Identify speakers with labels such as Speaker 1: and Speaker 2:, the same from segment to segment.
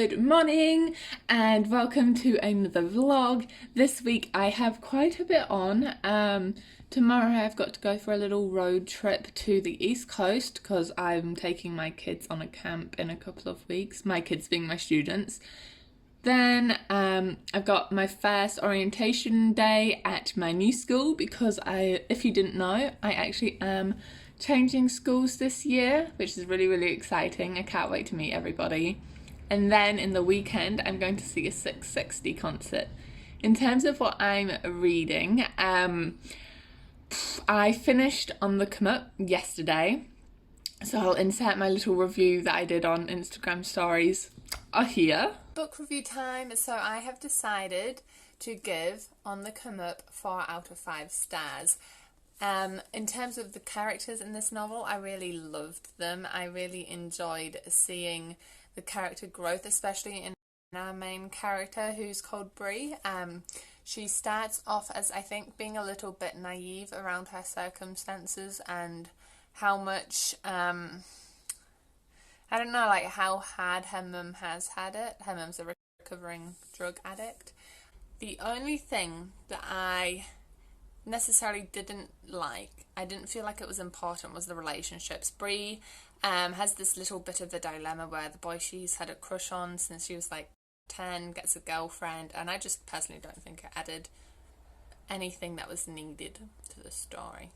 Speaker 1: Good morning and welcome to another vlog. This week I have quite a bit on. Tomorrow I've got to go for a little road trip to the East Coast because I'm taking my kids on a camp in a couple of weeks, my kids being my students. Then I've got my first orientation day at my new school because if you didn't know, I actually am changing schools this year, which is really exciting. I can't wait to meet everybody. And then in the weekend I'm going to see a 660 concert. In terms of what I'm reading, I finished On the Come Up yesterday, so I'll insert my little review that I did on Instagram stories here. Book review time. So I have decided to give On the Come Up 4 out of 5 stars. In terms of the characters in this novel, I really loved them. I really enjoyed seeing the character growth, especially in our main character, who's called Bree. She starts off as, I think, being a little bit naive around her circumstances and how much, I don't know, like how hard her mum has had it. Her mum's a recovering drug addict. The only thing that I necessarily didn't like, I didn't feel like it was important, was the relationships. Bree has this little bit of a dilemma where the boy she's had a crush on since she was like 10 gets a girlfriend, and I just personally don't think it added anything that was needed to the story.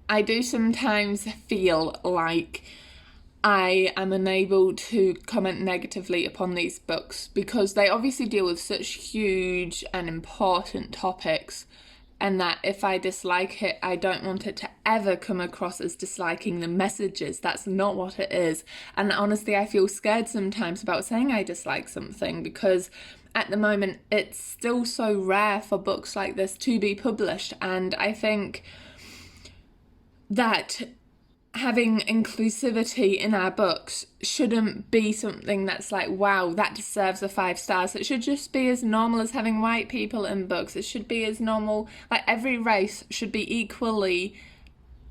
Speaker 1: I do sometimes feel like I am unable to comment negatively upon these books because they obviously deal with such huge and important topics, and that if I dislike it, I don't want it to ever come across as disliking the messages. That's not what it is. And honestly, I feel scared sometimes about saying I dislike something because at the moment it's still so rare for books like this to be published, and I think that having inclusivity in our books shouldn't be something that's like, wow, that deserves a 5 stars. It should just be as normal as having white people in books. It should be as normal, like every race should be equally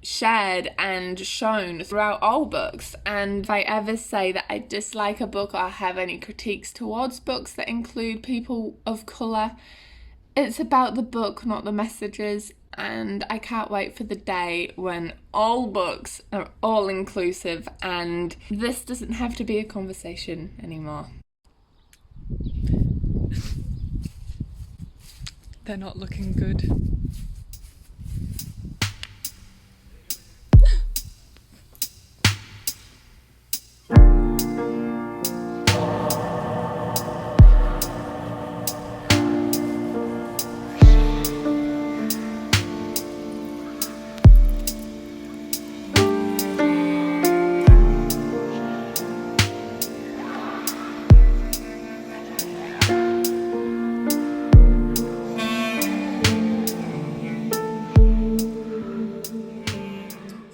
Speaker 1: shared and shown throughout all books. And if I ever say that I dislike a book or have any critiques towards books that include people of colour, it's about the book, not the messages. And I can't wait for the day when all books are all inclusive and this doesn't have to be a conversation anymore. They're not looking good.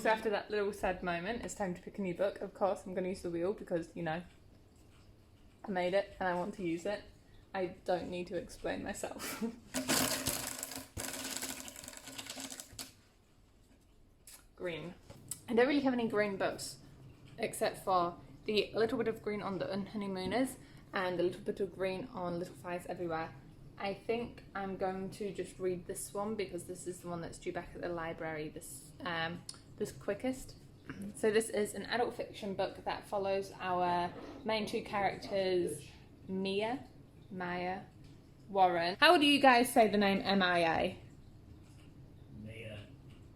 Speaker 1: So after that little sad moment, it's time to pick a new book. Of course, I'm going to use the wheel because, you know, I made it and I want to use it. I don't need to explain myself. Green. I don't really have any green books except for the little bit of green on The Unhoneymooners and a little bit of green on Little Fires Everywhere. I think I'm going to just read this one because this is the one that's due back at the library this quickest. So this is an adult fiction book that follows our main 2 characters, Maya, Warren. How do you guys say the name MIA?
Speaker 2: Mia.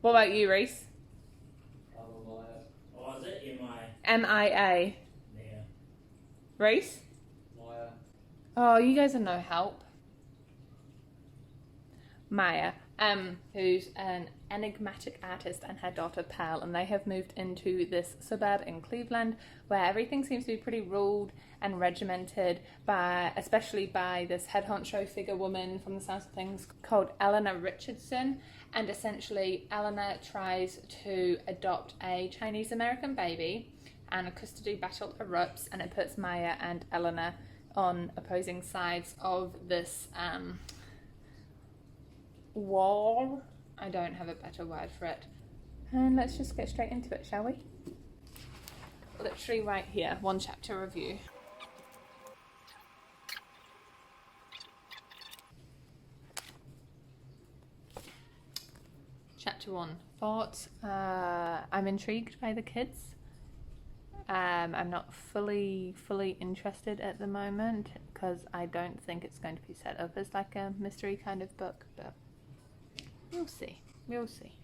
Speaker 1: What about you, Reese?
Speaker 2: What was it?
Speaker 1: MIA.
Speaker 2: Mia.
Speaker 1: Reese?
Speaker 2: Maya.
Speaker 1: Oh, you guys are no help. Maya, who's an enigmatic artist, and her daughter Pearl, and they have moved into this suburb in Cleveland where everything seems to be pretty ruled and regimented, especially by this head honcho figure woman from the sounds of things called Eleanor Richardson. And essentially Eleanor tries to adopt a Chinese American baby and a custody battle erupts, and it puts Maya and Eleanor on opposing sides of this war. I don't have a better word for it. And let's just get straight into it, shall we? Literally right here, 1 chapter review. Chapter 1. Thoughts. I'm intrigued by the kids. I'm not fully interested at the moment because I don't think it's going to be set up as like a mystery kind of book, but we'll see. We'll see.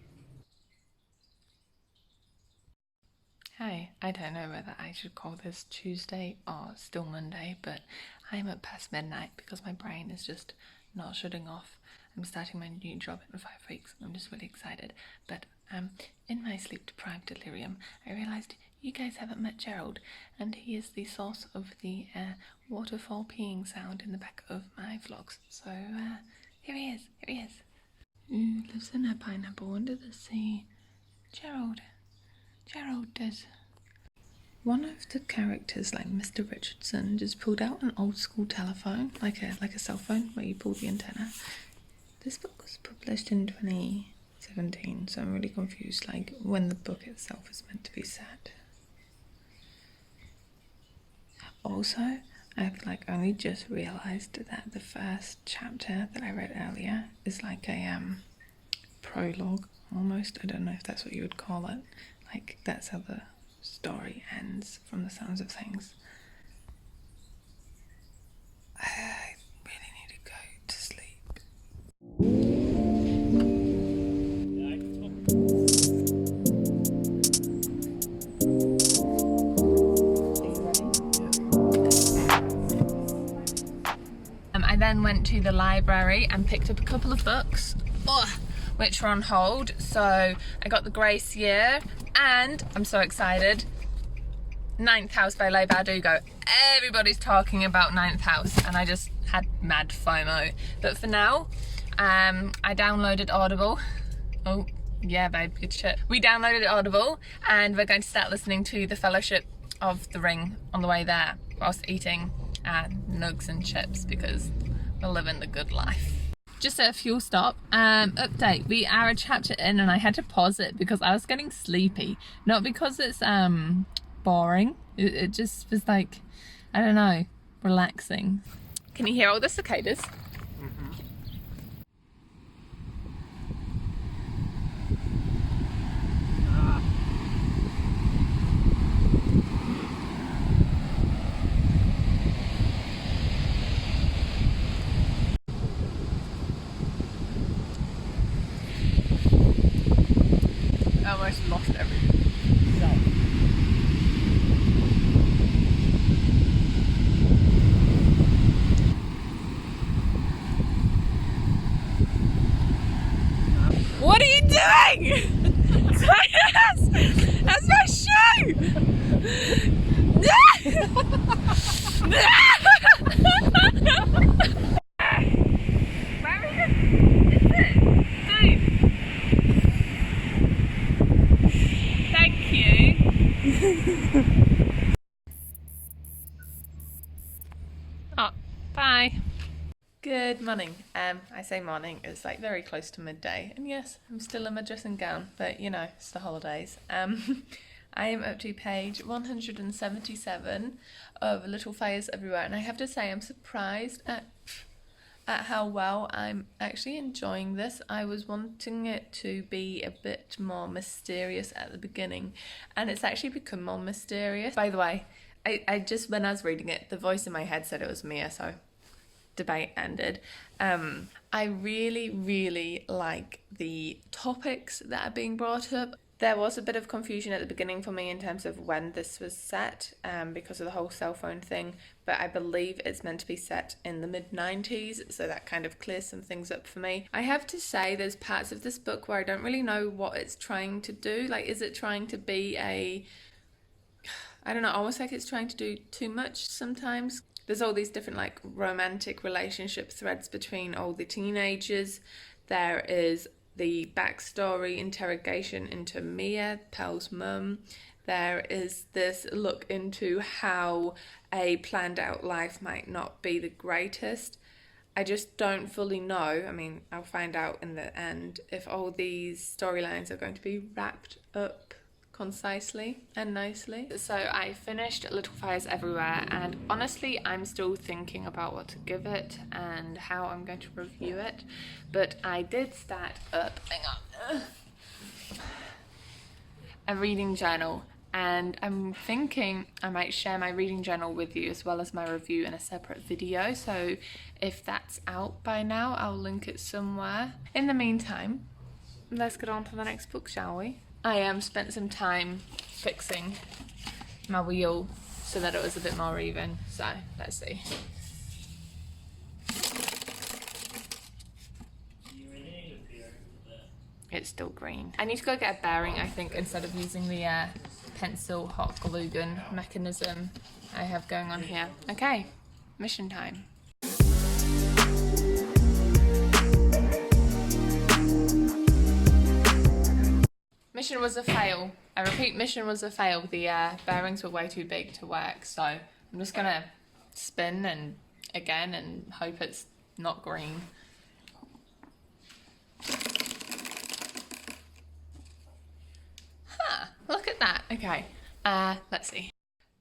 Speaker 1: Hi, I don't know whether I should call this Tuesday or still Monday, but I'm up past midnight because my brain is just not shutting off. I'm starting my new job in 5 weeks. I'm just really excited. But in my sleep-deprived delirium, I realised you guys haven't met Gerald, and he is the source of the waterfall peeing sound in the back of my vlogs. So here he is, Ooh, lives in a pineapple under the sea. Gerald does. One of the characters, like Mr. Richardson, just pulled out an old school telephone, like a cell phone where you pull the antenna. This book was published in 2017, so I'm really confused, like when the book itself is meant to be set. Also, I've like only just realised that the first chapter that I read earlier is like a prologue almost. I don't know if that's what you would call it. Like that's how the story ends from the sounds of things. I really need to go to sleep. I then went to the library and picked up a couple of books, which were on hold. So I got The Grace Year, and I'm so excited, Ninth House by Leigh Bardugo. Everybody's talking about Ninth House, and I just had mad FOMO. But for now, I downloaded Audible. Oh, yeah, babe, good shit. We downloaded Audible, and we're going to start listening to The Fellowship of the Ring on the way there, whilst eating nugs and chips, because we're living the good life. Just at a fuel stop, update, we are a chapter in and I had to pause it because I was getting sleepy. Not because it's boring, it just was like, I don't know, relaxing. Can you hear all the cicadas? I almost lost everything. What are you doing? That's my shoe! Where is it? Dude. Thank you. Oh, bye. Good morning. I say morning, it's like very close to midday, and yes, I'm still in my dressing gown, but you know, it's the holidays. I am up to page 177 of Little Fires Everywhere, and I have to say I'm surprised at how well I'm actually enjoying this. I was wanting it to be a bit more mysterious at the beginning, and it's actually become more mysterious. By the way, I just, when I was reading it, the voice in my head said it was Mia, so debate ended. I really like the topics that are being brought up. There was a bit of confusion at the beginning for me in terms of when this was set, because of the whole cell phone thing, but I believe it's meant to be set in the mid-90s, so that kind of clears some things up for me. I have to say there's parts of this book where I don't really know what it's trying to do. Like, is it trying to be I don't know, almost like it's trying to do too much sometimes. There's all these different like romantic relationship threads between all the teenagers. There is the backstory interrogation into Mia, Pel's mum. There is this look into how a planned out life might not be the greatest. I just don't fully know. I mean, I'll find out in the end if all these storylines are going to be wrapped up concisely and nicely. So I finished Little Fires Everywhere, and honestly I'm still thinking about what to give it and how I'm going to review it, but I did start up, hang on, a reading journal, and I'm thinking I might share my reading journal with you as well as my review in a separate video. So if that's out by now, I'll link it somewhere. In the meantime, let's get on to the next book, shall we? I spent some time fixing my wheel so that it was a bit more even. So let's see. It's still green. I need to go get a bearing, I think, instead of using the pencil hot glue gun mechanism I have going on here. Okay, mission time. Mission was a fail. I repeat, mission was a fail. The bearings were way too big to work, so I'm just gonna spin and again and hope it's not green. Look at that. Okay, let's see.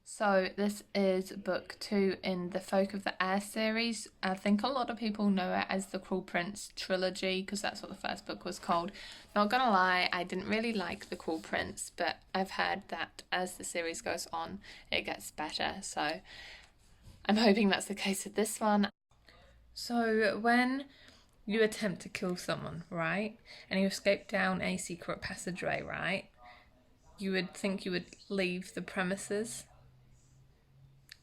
Speaker 1: So this is book 2 in the Folk of the Air series. I think a lot of people know it as the Cruel Prince trilogy because that's what the first book was called. Not gonna lie, I didn't really like the Cruel Prince, but I've heard that as the series goes on, it gets better. So I'm hoping that's the case with this one. So when you attempt to kill someone, right, and you escape down a secret passageway, right, you would think you would leave the premises.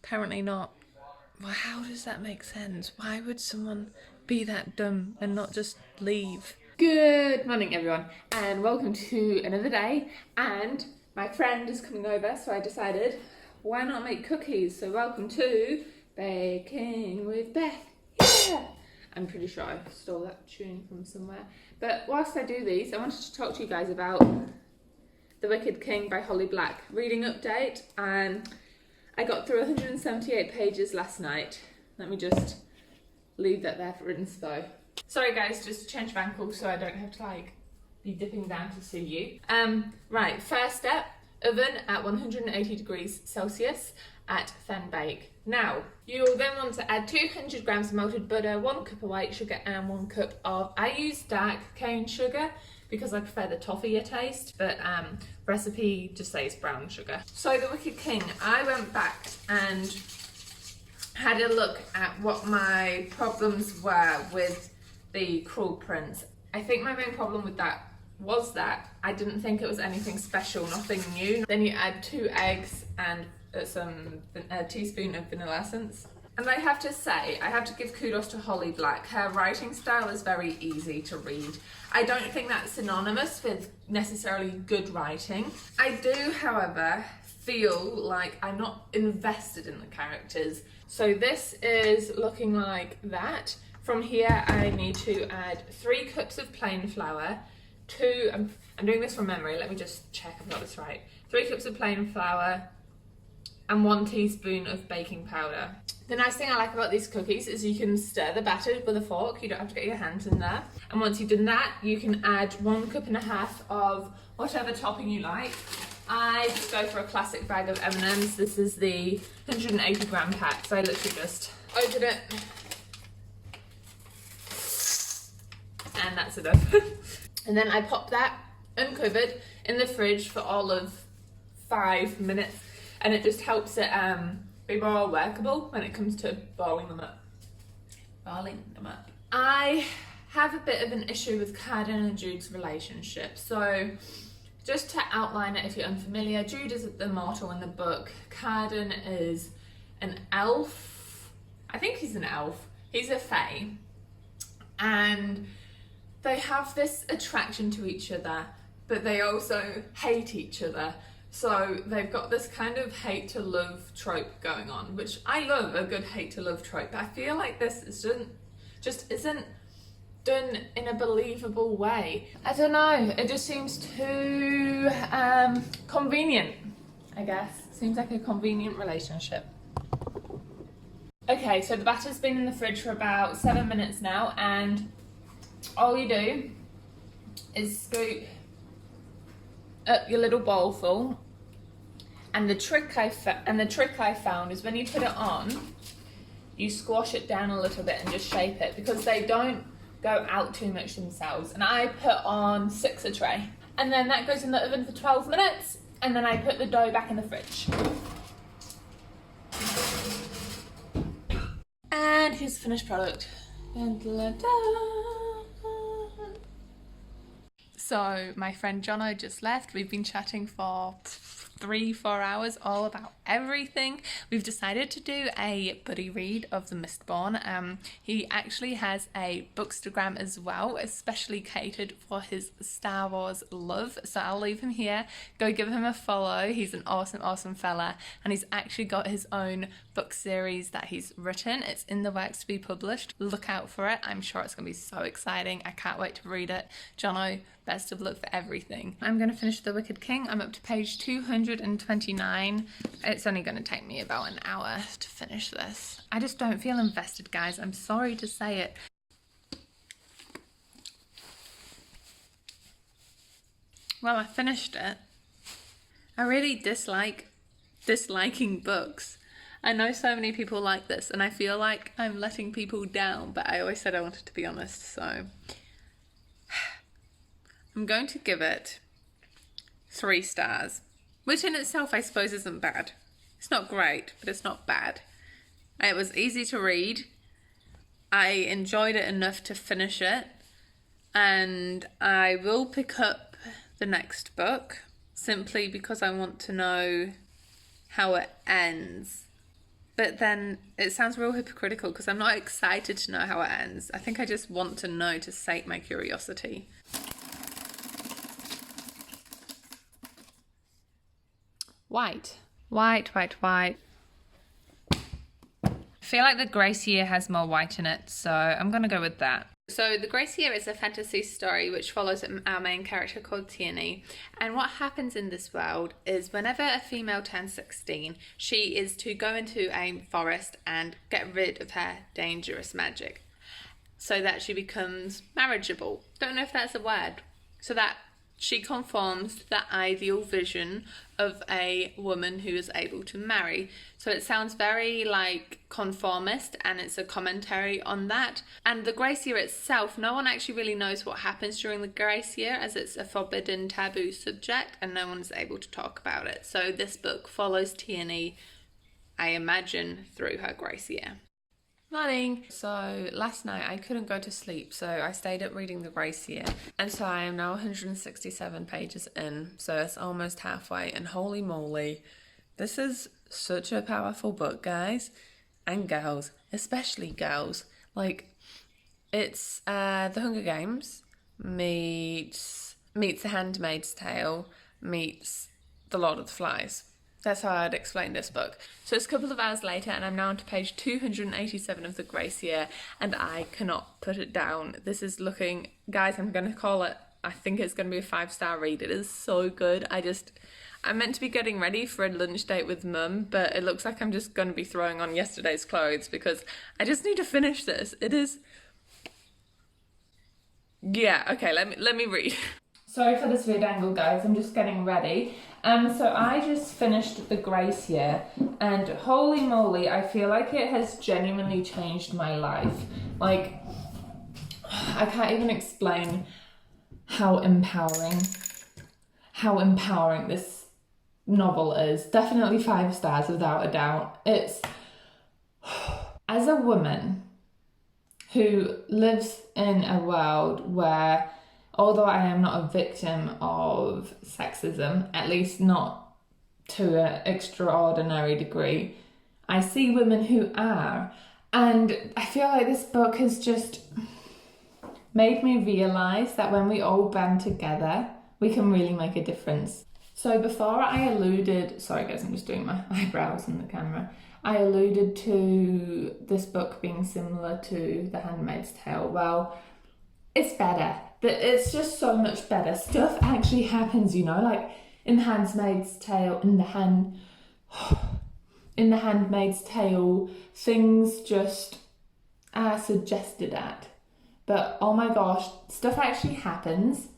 Speaker 1: Apparently not. Well, how does that make sense? Why would someone be that dumb and not just leave? Good morning, everyone, and welcome to another day. And my friend is coming over, so I decided, why not make cookies? So welcome to Baking with Beth. Yeah! I'm pretty sure I stole that tune from somewhere. But whilst I do these, I wanted to talk to you guys about The Wicked King by Holly Black reading update, and I got through 178 pages last night. Let me just leave that there for inspo. Sorry guys, just to change of ankle so I don't have to like be dipping down to see you. Right, first step, oven at 180 degrees Celsius at thin bake. Now, you'll then want to add 200 grams of melted butter, 1 cup of white sugar and 1 cup of, I use dark cane sugar because I prefer the toffee taste, but recipe just says brown sugar. So The Wicked King, I went back and had a look at what my problems were with the Cruel Prince. I think my main problem with that was that I didn't think it was anything special, nothing new. Then you add 2 eggs and a teaspoon of vanilla essence. And I have to say, I have to give kudos to Holly Black. Her writing style is very easy to read. I don't think that's synonymous with necessarily good writing. I do, however, feel like I'm not invested in the characters. So this is looking like that. From here, I need to add 3 cups of plain flour, I'm doing this from memory, let me just check I've got this right. 3 cups of plain flour and 1 teaspoon of baking powder. The nice thing I like about these cookies is you can stir the batter with a fork, you don't have to get your hands in there. And once you've done that, you can add 1.5 cups of whatever topping you like. I just go for a classic bag of M&Ms. This is the 180 gram pack, so I literally just open it. And that's enough. And then I pop that uncovered in the fridge for all of 5 minutes, and it just helps it be more workable when it comes to boiling them up. I have a bit of an issue with Carden and Jude's relationship. So just to outline it if you're unfamiliar, Jude is the mortal in the book. Carden is an elf. I think he's an elf. He's a fae. And they have this attraction to each other, but they also hate each other. So they've got this kind of hate to love trope going on, which I love a good hate to love trope, but I feel like this just isn't done in a believable way. I don't know, it just seems too convenient, I guess. Seems like a convenient relationship. Okay, so the batter's been in the fridge for about 7 minutes now, and all you do is scoop up your little bowl full. And the trick I found is when you put it on, you squash it down a little bit and just shape it, because they don't go out too much themselves. And I put on 6 a tray. and then that goes in the oven for 12 minutes, and then I put the dough back in the fridge. And here's the finished product. Dun, dun, dun. So my friend Jono just left. We've been chatting for 3-4 hours all about everything. We've decided to do a buddy read of The Mistborn. He actually has a bookstagram as well, especially catered for his Star Wars love, so I'll leave him here. Go give him a follow. He's an awesome fella, and he's actually got his own book series that he's written. It's in the works to be published. Look out for it. I'm sure it's gonna be so exciting. I can't wait to read it. Jono, best of luck for everything. I'm going to finish The Wicked King. I'm up to page 229. It's only going to take me about an hour to finish this. I just don't feel invested, guys. I'm sorry to say it. Well, I finished it. I really dislike disliking books. I know so many people like this, and I feel like I'm letting people down, but I always said I wanted to be honest, so I'm going to give it 3 stars, which in itself I suppose isn't bad. It's not great, but it's not bad. It was easy to read. I enjoyed it enough to finish it, and I will pick up the next book simply because I want to know how it ends. But then it sounds real hypocritical because I'm not excited to know how it ends. I think I just want to know to sate my curiosity. White. I feel like the Gracier has more white in it, so I'm going to go with that. So the Gracier is a fantasy story which follows our main character called Tierney, and what happens in this world is whenever a female turns 16, she is to go into a forest and get rid of her dangerous magic so that she becomes marriageable. Don't know if that's a word. So that she conforms to that ideal vision of a woman who is able to marry. So it sounds very like conformist, and it's a commentary on that. And the Gracier itself, no one actually really knows what happens during the Gracier, as it's a forbidden, taboo subject, and no one's able to talk about it. So this book follows Tierney, I imagine, through her Gracier. Morning. So last night I couldn't go to sleep, so I stayed up reading the Gracier, and so I am now 167 pages in, so it's almost halfway, and holy moly, this is such a powerful book, guys, and girls, especially girls. Like, it's The Hunger Games meets The Handmaid's Tale meets The Lord of the Flies. That's how I'd explain this book. So it's a couple of hours later, and I'm now on to page 287 of the Gracier, and I cannot put it down. This is looking, guys, I'm going to call it, I think it's going to be a 5-star read. It is so good. I'm meant to be getting ready for a lunch date with Mum, but it looks like I'm just going to be throwing on yesterday's clothes because I just need to finish this. It is, yeah, okay, let me read. Sorry for this weird angle, guys. I'm just getting ready. So I just finished the Gracier, and holy moly, I feel like it has genuinely changed my life. Like, I can't even explain how empowering this novel is. Definitely 5 stars without a doubt. It's, as a woman who lives in a world where, although I am not a victim of sexism, at least not to an extraordinary degree, I see women who are. And I feel like this book has just made me realise that when we all band together, we can really make a difference. So before I alluded, sorry guys, I'm just doing my eyebrows in the camera. I alluded to this book being similar to The Handmaid's Tale. Well, it's better. It's just so much better. Stuff actually happens, you know, like in The Handmaid's Tale, in The Handmaid's Tale, things just are suggested at. But oh my gosh, stuff actually happens.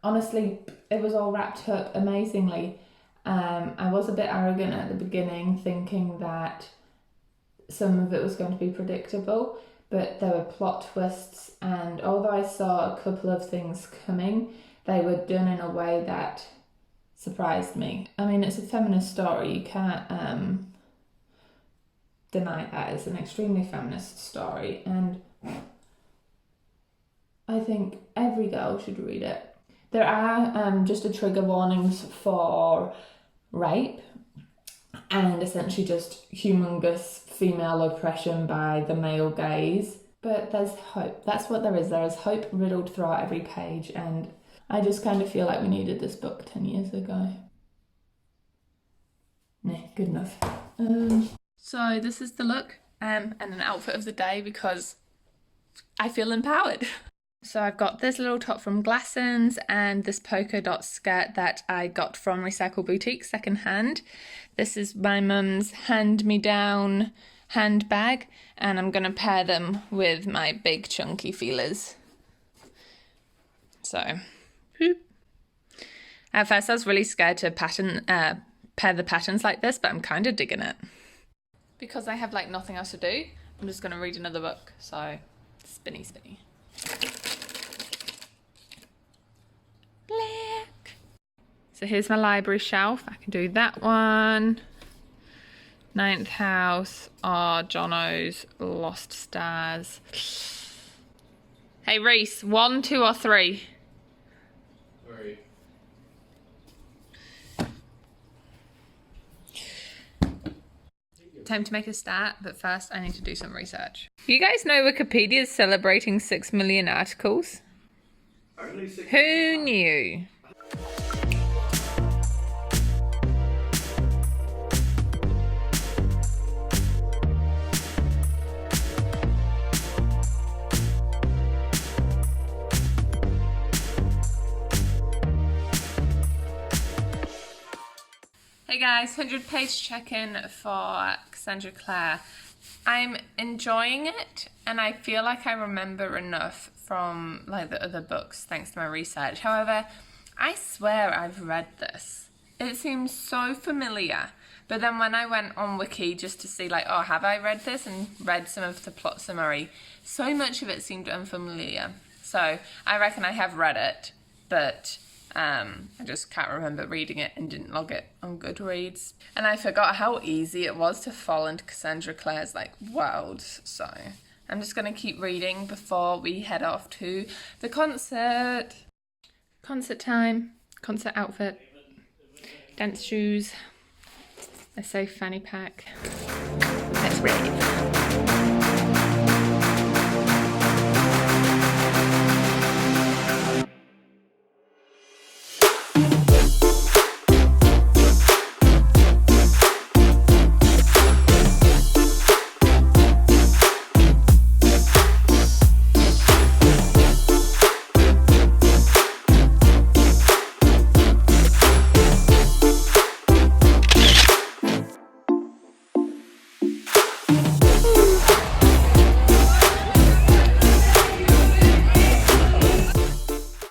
Speaker 1: Honestly, it was all wrapped up amazingly. I was a bit arrogant at the beginning, thinking that some of it was going to be predictable, but there were plot twists, and although I saw a couple of things coming, they were done in a way that surprised me. I mean, it's a feminist story, you can't deny that. It's an extremely feminist story, and I think every girl should read it. There are just a trigger warnings for rape and essentially just humongous female oppression by the male gaze. But there's hope. That's what there is. There is hope riddled throughout every page, and I just kind of feel like we needed this book 10 years ago. Nah, good enough. So this is the look and an outfit of the day because I feel empowered. So I've got this little top from Glassons and this polka dot skirt that I got from Recycle Boutique secondhand. This is my mum's hand-me-down handbag, and I'm gonna pair them with my big chunky feelers. So, whoop. At first I was really scared to pair the patterns like this, but I'm kind of digging it. Because I have like nothing else to do, I'm just gonna read another book. So, spinny. Black. So here's my library shelf. I can do that one. Ninth House, Jono's Lost Stars. Hey Reese, 1, 2 or 3?
Speaker 2: 3.
Speaker 1: Time to make a start, but first I need to do some research. You guys know Wikipedia is celebrating 6 million articles?
Speaker 2: Only 6.
Speaker 1: Who knew? Hey guys, 100-page check-in for Cassandra Clare. I'm enjoying it, and I feel like I remember enough from like the other books thanks to my research. However, I swear I've read this. It seems so familiar, but then when I went on Wiki just to see like, oh, have I read this, and read some of the plot summary, so much of it seemed unfamiliar. So I reckon I have read it, but I just can't remember reading it and didn't log it on Goodreads. And I forgot how easy it was to fall into Cassandra Clare's like world. So I'm just going to keep reading before we head off to the concert. Concert time, concert outfit, dance shoes, a safe fanny pack. Let's rave.